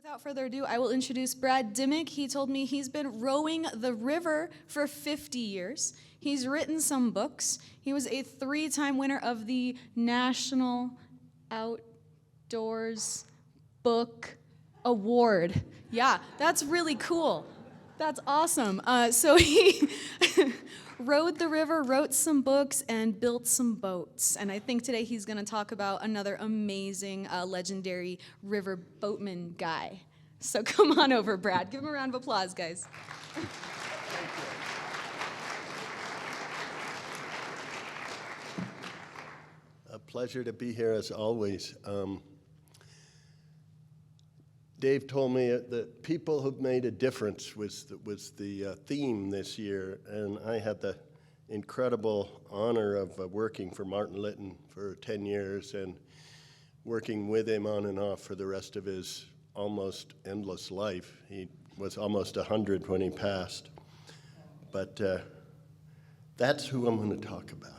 Without further ado, I will introduce Brad Dimock. He told me he's been rowing the river for 50 years. He's written some books. He was a 3-time winner of the National Outdoors Book Award. Yeah, that's really cool. That's awesome. So he rode the river, wrote some books, and built some boats. And I think today he's going to talk about another amazing, legendary river boatman guy. So come on over, Brad. Give him a round of applause, guys. A pleasure to be here as always. Dave told me that people who've made a difference was the theme this year, and I had the incredible honor of working for Martin Litton for 10 years and working with him on and off for the rest of his almost endless life. He was almost 100 when he passed. But that's who I'm going to talk about.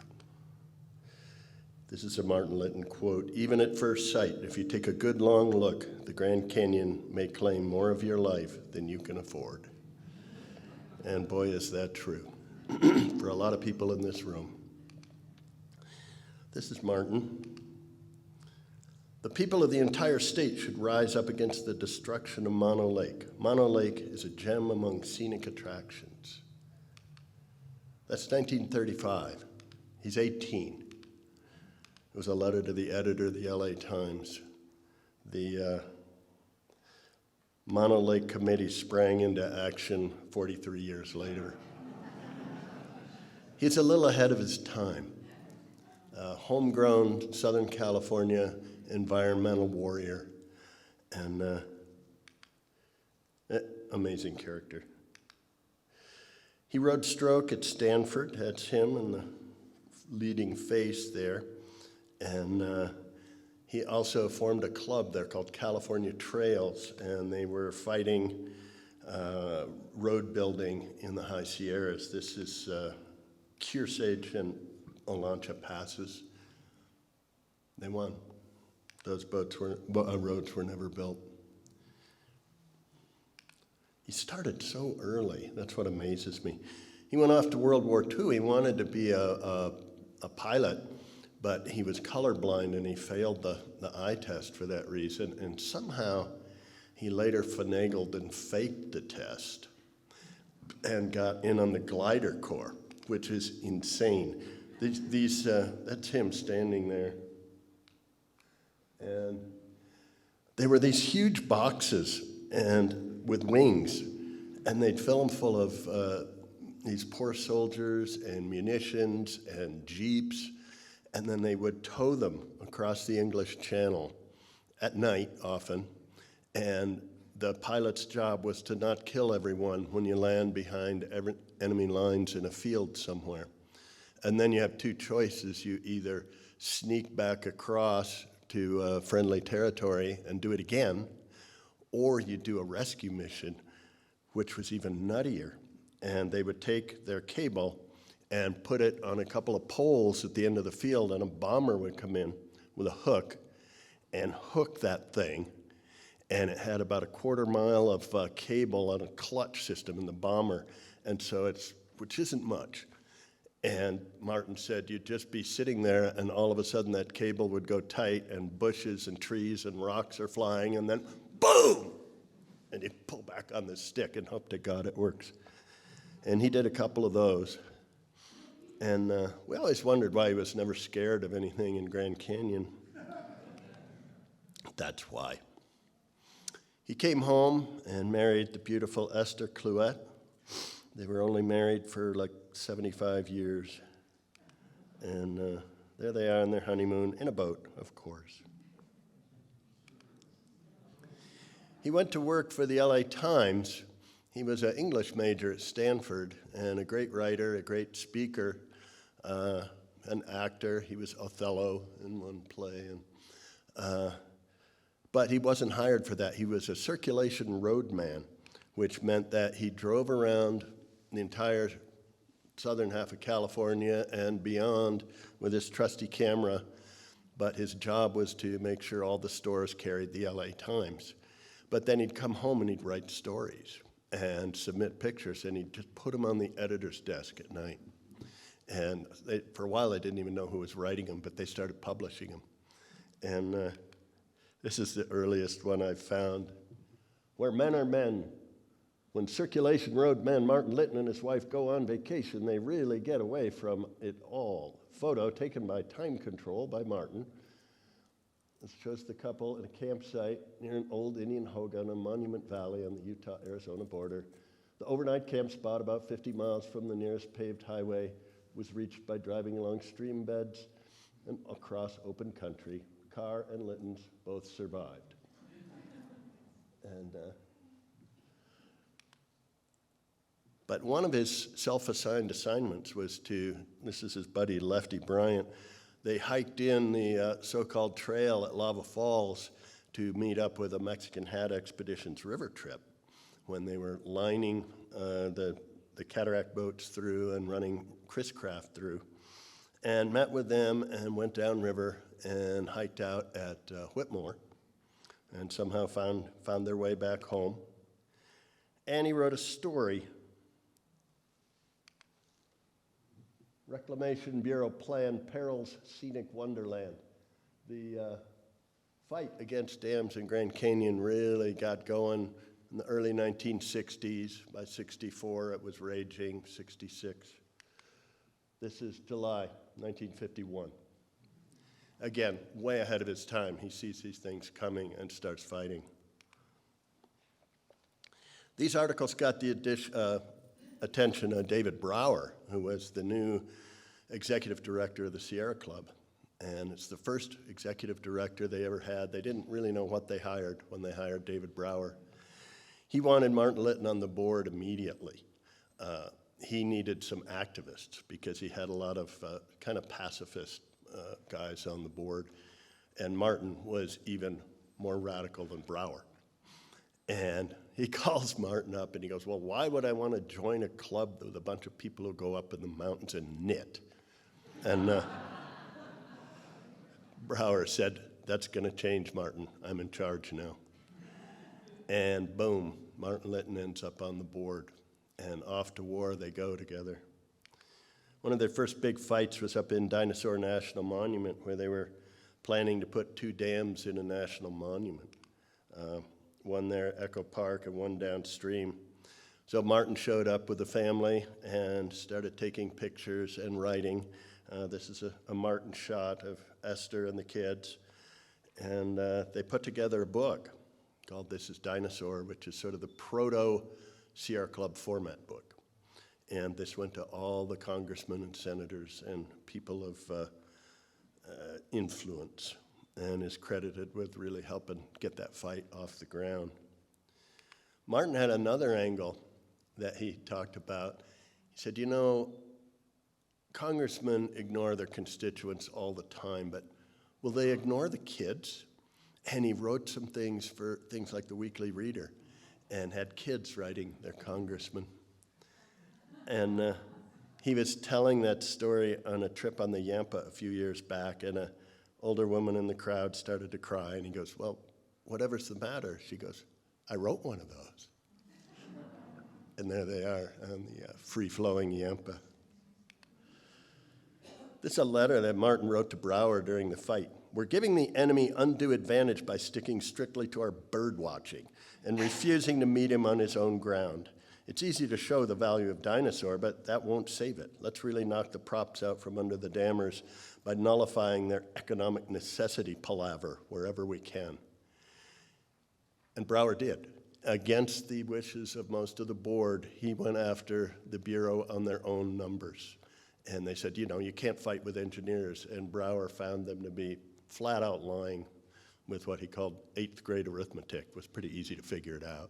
This is a Martin Litton quote. "Even at first sight, if you take a good long look, the Grand Canyon may claim more of your life than you can afford." And boy, is that true for a lot of people in this room. This is Martin. "The people of the entire state should rise up against the destruction of Mono Lake. Mono Lake is a gem among scenic attractions." That's 1935. He's 18. It was a letter to the editor of the LA Times. The Mono Lake Committee sprang into action 43 years later. He's a little ahead of his time. Homegrown Southern California environmental warrior, and amazing character. He rode stroke at Stanford. That's him in the leading face there. And he also formed a club there called California Trails, and they were fighting road building in the High Sierras. This is Kearsarge and Olancha passes. They won. Those roads were never built. He started so early. That's what amazes me. He went off to World War II. He wanted to be a pilot, but he was colorblind and he failed the eye test for that reason. And somehow he later finagled and faked the test and got in on the glider corps, which is insane. That's him standing there. And they were these huge boxes and with wings, and they'd fill them full of these poor soldiers and munitions and jeeps, and then they would tow them across the English Channel at night often, and the pilot's job was to not kill everyone when you land behind enemy lines in a field somewhere. And then you have two choices. You either sneak back across to friendly territory and do it again, or you do a rescue mission, which was even nuttier. And they would take their cable and put it on a couple of poles at the end of the field, and a bomber would come in with a hook and hook that thing. And it had about a 1/4 mile of cable on a clutch system in the bomber, and so which isn't much. And Martin said you'd just be sitting there, and all of a sudden that cable would go tight, and bushes and trees and rocks are flying, and then boom! And you pull back on the stick and hope to God it works. And he did a couple of those. And we always wondered why he was never scared of anything in Grand Canyon. That's why. He came home and married the beautiful Esther Clouet. They were only married for like 75 years. And there they are on their honeymoon, in a boat, of course. He went to work for the LA Times. He was an English major at Stanford and a great writer, a great speaker, an actor. He was Othello in one play. But he wasn't hired for that. He was a circulation roadman, which meant that he drove around the entire southern half of California and beyond with his trusty camera, but his job was to make sure all the stores carried the LA Times. But then he'd come home and he'd write stories and submit pictures, and he'd just put them on the editor's desk at night. And for a while, I didn't even know who was writing them, but they started publishing them. And this is the earliest one I've found. Where men are men. When Circulation Road man Martin Litton and his wife go on vacation, they really get away from it all. Photo taken by Time Control by Martin. This shows the couple at a campsite near an old Indian hogan in Monument Valley on the Utah-Arizona border. The overnight camp spot, about 50 miles from the nearest paved highway, was reached by driving along stream beds and across open country. Carr and Littons both survived. But one of his self-assigned assignments was this is his buddy Lefty Bryant, they hiked in the so-called trail at Lava Falls to meet up with a Mexican Hat Expedition's river trip when they were lining the cataract boats through and running Chris Craft through, and met with them and went downriver and hiked out at Whitmore and somehow found their way back home. And he wrote a story. Reclamation Bureau Plan, Perils, Scenic Wonderland. The fight against dams in Grand Canyon really got going in the early 1960s. By 64, it was raging, 66. This is July 1951. Again, way ahead of his time. He sees these things coming and starts fighting. These articles got the attention of David Brower, who was the new executive director of the Sierra Club. And it's the first executive director they ever had. They didn't really know what they hired when they hired David Brower. He wanted Martin Litton on the board immediately. He needed some activists because he had a lot of kind of pacifist guys on the board. And Martin was even more radical than Brower. And he calls Martin up and he goes, well, why would I want to join a club with a bunch of people who go up in the mountains and knit? And Brower said, that's going to change, Martin. I'm in charge now. And boom, Martin Litton ends up on the board. And off to war they go together. One of their first big fights was up in Dinosaur National Monument, where they were planning to put 2 dams in a national monument. One there at Echo Park and one downstream. So Martin showed up with the family and started taking pictures and writing. This is a Martin shot of Esther and the kids. And they put together a book called This is Dinosaur, which is sort of the proto-Sierra Club format book. And this went to all the congressmen and senators and people of influence, and is credited with really helping get that fight off the ground. Martin had another angle that he talked about. He said, you know, congressmen ignore their constituents all the time, but will they ignore the kids? And he wrote some things for things like the Weekly Reader and had kids writing their congressman. And he was telling that story on a trip on the Yampa a few years back, and an older woman in the crowd started to cry, and he goes, well, whatever's the matter? She goes, I wrote one of those. And there they are on the free-flowing Yampa. This is a letter that Martin wrote to Brower during the fight. We're giving the enemy undue advantage by sticking strictly to our bird watching and refusing to meet him on his own ground. It's easy to show the value of Dinosaur, but that won't save it. Let's really knock the props out from under the dammers by nullifying their economic necessity palaver wherever we can. And Brower did. Against the wishes of most of the board, he went after the Bureau on their own numbers. And they said, you know, you can't fight with engineers. And Brower found them to be flat out lying with what he called 8th grade arithmetic. It was pretty easy to figure it out.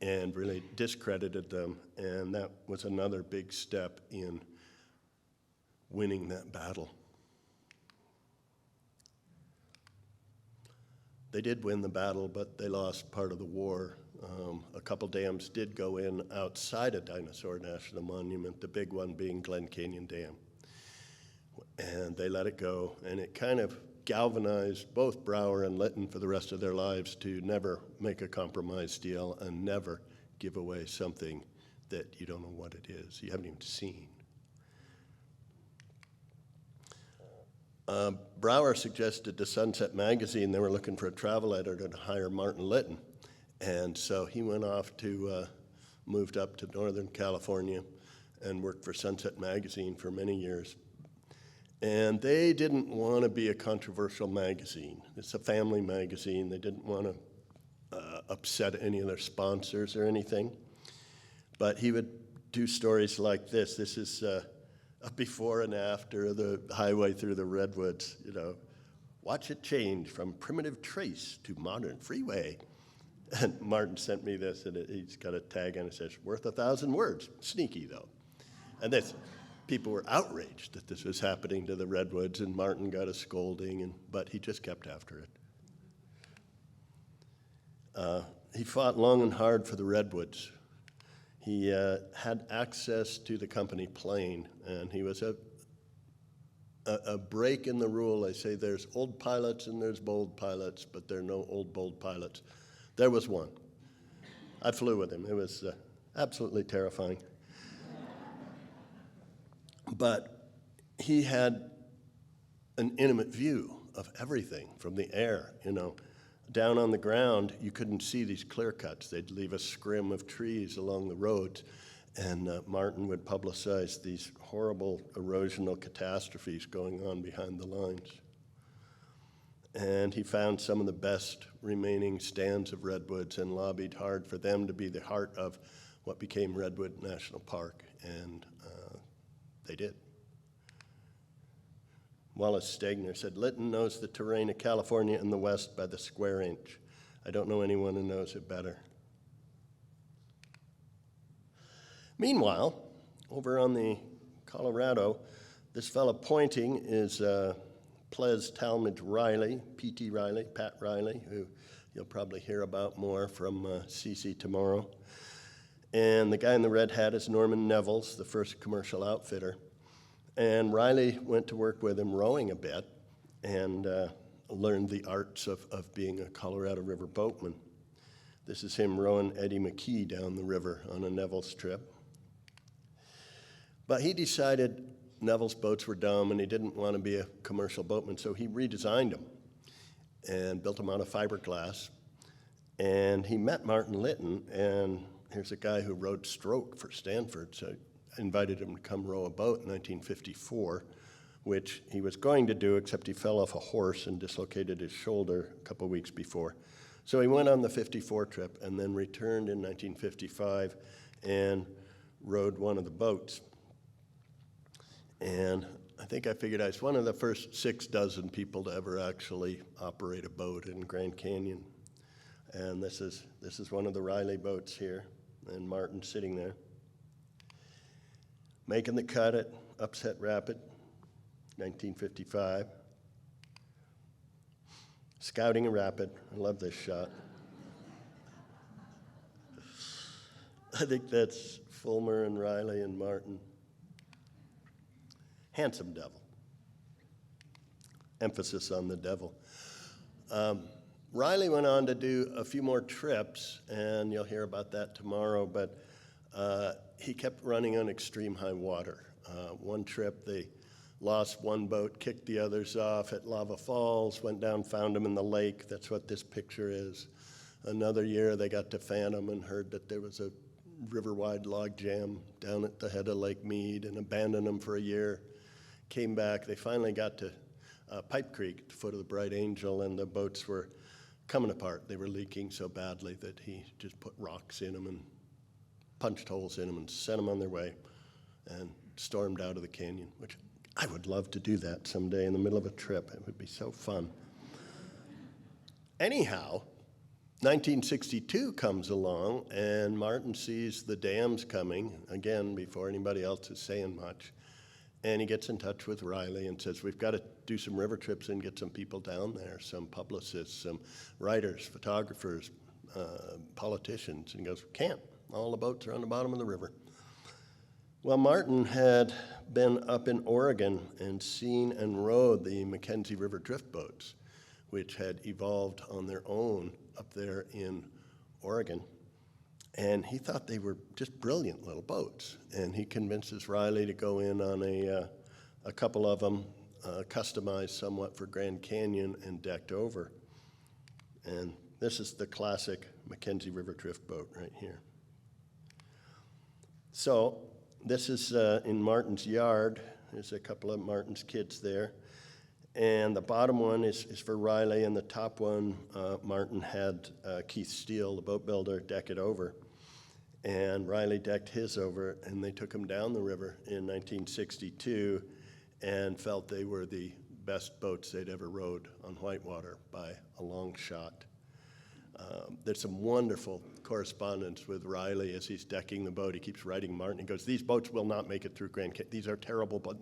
And really discredited them. And that was another big step in winning that battle. They did win the battle, but they lost part of the war. A couple dams did go in outside of Dinosaur National Monument, the big one being Glen Canyon Dam. And they let it go, and it kind of galvanized both Brower and Litton for the rest of their lives to never make a compromise deal and never give away something that you don't know what it is, you haven't even seen. Brower suggested to Sunset Magazine they were looking for a travel editor to hire Martin Litton. And so he went off to, moved up to Northern California and worked for Sunset Magazine for many years. And they didn't want to be a controversial magazine. It's a family magazine. They didn't want to upset any of their sponsors or anything. But he would do stories like this. This is a before and after the highway through the redwoods, you know. Watch it change from primitive trace to modern freeway. And Martin sent me this, and he's got a tag on it that says, worth 1,000 words. Sneaky, though. And this, people were outraged that this was happening to the redwoods, and Martin got a scolding, but he just kept after it. He fought long and hard for the redwoods. He had access to the company plane, and he was a break in the rule. I say there's old pilots and there's bold pilots, but there are no old, bold pilots. There was one. I flew with him. It was absolutely terrifying. But he had an intimate view of everything from the air, you know. Down on the ground, you couldn't see these clear cuts. They'd leave a scrim of trees along the roads, and Martin would publicize these horrible erosional catastrophes going on behind the lines. And he found some of the best remaining stands of redwoods and lobbied hard for them to be the heart of what became Redwood National Park, and they did. Wallace Stegner said, Litton knows the terrain of California and the West by the square inch. I don't know anyone who knows it better. Meanwhile, over on the Colorado, this fellow pointing is Ples Talmadge Riley, P.T. Riley, Pat Riley, who you'll probably hear about more from CC tomorrow. And the guy in the red hat is Norman Nevels, the first commercial outfitter. And Riley went to work with him rowing a bit and learned the arts of being a Colorado River boatman. This is him rowing Eddie McKee down the river on a Nevels trip. But he decided Nevels boats were dumb and he didn't want to be a commercial boatman, so he redesigned them and built them out of fiberglass. And he met Martin Litton, and here's a guy who rowed stroke for Stanford, so invited him to come row a boat in 1954, which he was going to do, except he fell off a horse and dislocated his shoulder a couple weeks before. So he went on the 54 trip and then returned in 1955 and rowed one of the boats. And I think I figured I was one of the first 6 dozen people to ever actually operate a boat in Grand Canyon. And this is one of the Riley boats here, and Martin sitting there. Making the cut at Upset Rapid, 1955. Scouting a rapid. I love this shot. I think that's Fulmer and Riley and Martin. Handsome devil. Emphasis on the devil. Riley went on to do a few more trips, and you'll hear about that tomorrow, but he kept running on extreme high water. One trip, they lost one boat, kicked the others off at Lava Falls, went down, found them in the lake. That's what this picture is. Another year, they got to Phantom and heard that there was a river-wide log jam down at the head of Lake Mead and abandoned them for a year. Came back. They finally got to Pipe Creek, at the foot of the Bright Angel, and the boats were coming apart. They were leaking so badly that he just put rocks in them and punched holes in them and sent them on their way and stormed out of the canyon, which I would love to do that someday in the middle of a trip. It would be so fun. Anyhow, 1962 comes along, and Martin sees the dams coming, again, before anybody else is saying much, and he gets in touch with Riley and says, we've got to do some river trips and get some people down there, some publicists, some writers, photographers, politicians. And he goes, can't. All the boats are on the bottom of the river. Well, Martin had been up in Oregon and seen and rowed the Mackenzie River drift boats, which had evolved on their own up there in Oregon. And he thought they were just brilliant little boats. And he convinces Riley to go in on a couple of them, customized somewhat for Grand Canyon and decked over. And this is the classic Mackenzie River drift boat right here. So this is in Martin's yard. There's a couple of Martin's kids there. And the bottom one is for Riley, and the top one, Martin had Keith Steele, the boat builder, deck it over. And Riley decked his over, and they took him down the river in 1962 and felt they were the best boats they'd ever rowed on whitewater by a long shot. There's some wonderful correspondence with Riley as he's decking the boat. He keeps writing Martin. He goes, "These boats will not make it through Grand Canyon. These are terrible, but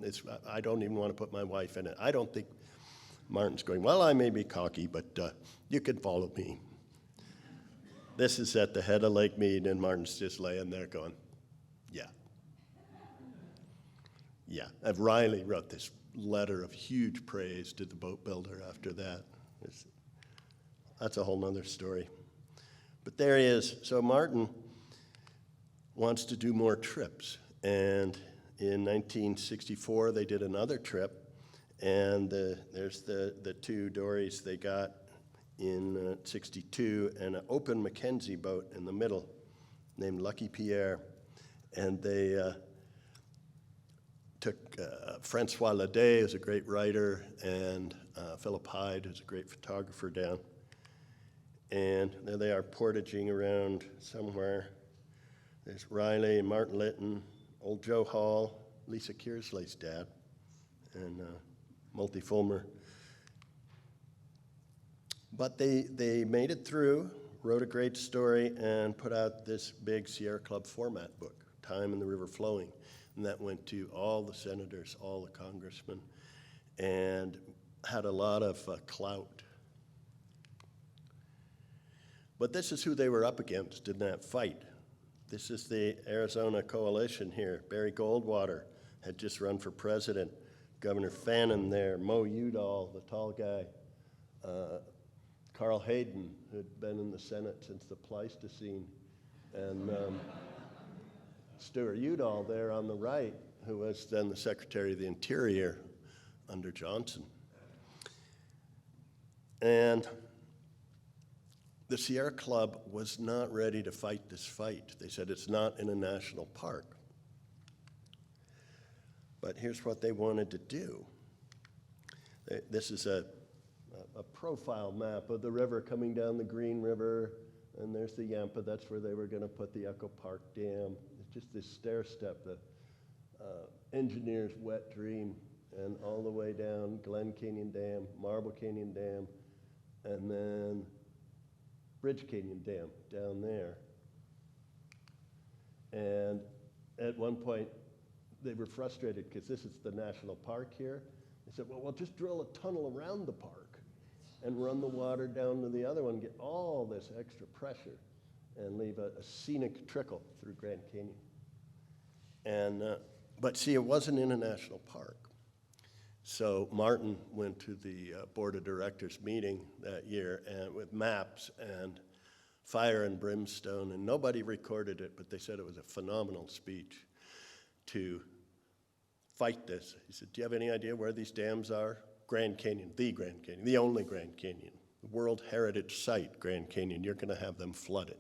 I don't even want to put my wife in it." I don't think Martin's going, "Well, I may be cocky, but you can follow me." This is at the head of Lake Mead, and Martin's just laying there going, "Yeah. Yeah." And Riley wrote this letter of huge praise to the boat builder after that. That's a whole nother story. But there he is. So Martin wants to do more trips. And in 1964, they did another trip. And there's the two dories they got in 62, and an open Mackenzie boat in the middle named Lucky Pierre. And they took Francois Ledet, who's a great writer, and Philip Hyde, who's a great photographer, down. And there they are portaging around somewhere. There's Riley and Martin Litton, old Joe Hall, Lisa Kearsley's dad, and Multi Fulmer. But they made it through, wrote a great story, and put out this big Sierra Club format book, Time in the River Flowing. And that went to all the senators, all the congressmen, and had a lot of clout. But this is who they were up against in that fight. This is the Arizona coalition here. Barry Goldwater had just run for president. Governor Fannin there, Mo Udall, the tall guy, Carl Hayden, who'd been in the Senate since the Pleistocene, and Stuart Udall there on the right, who was then the Secretary of the Interior under Johnson. And the Sierra Club was not ready to fight this fight. They said it's not in a national park. But here's what they wanted to do. This is a profile map of the river coming down the Green River, and there's the Yampa. That's where they were going to put the Echo Park Dam. It's just this stair step, the engineer's wet dream, and all the way down Glen Canyon Dam, Marble Canyon Dam, and then Bridge Canyon Dam down there. And at one point, they were frustrated because this is the national park here. They said, well, we'll just drill a tunnel around the park and run the water down to the other one, get all this extra pressure, and leave a scenic trickle through Grand Canyon. And but see, it wasn't in a national park. So Martin went to the board of directors meeting that year and with maps and fire and brimstone, and nobody recorded it, but they said it was a phenomenal speech to fight this. He said, do you have any idea where these dams are? Grand Canyon, the only Grand Canyon, the World Heritage Site, Grand Canyon. You're going to have them flooded.